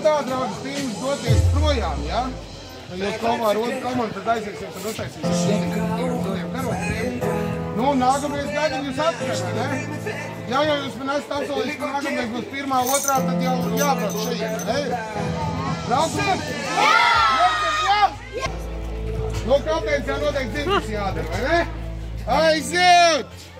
tā, draugi, pirms doties projām, ja? Jūs kopā ar otru komandu tad aiziesiet un uztaisīsiet karotiem. Nu, nākamreiz gaidim jūs atpakaļ, ne? Ja jau jūs man esat apsolījis, ka nākamreiz būs pirmā, otrā, tad jau jābrauc šeit, ne? Brauciet? Jā! Nu, kapteinis jau noteikti dzirdas jādara, vai ne? Aiziet!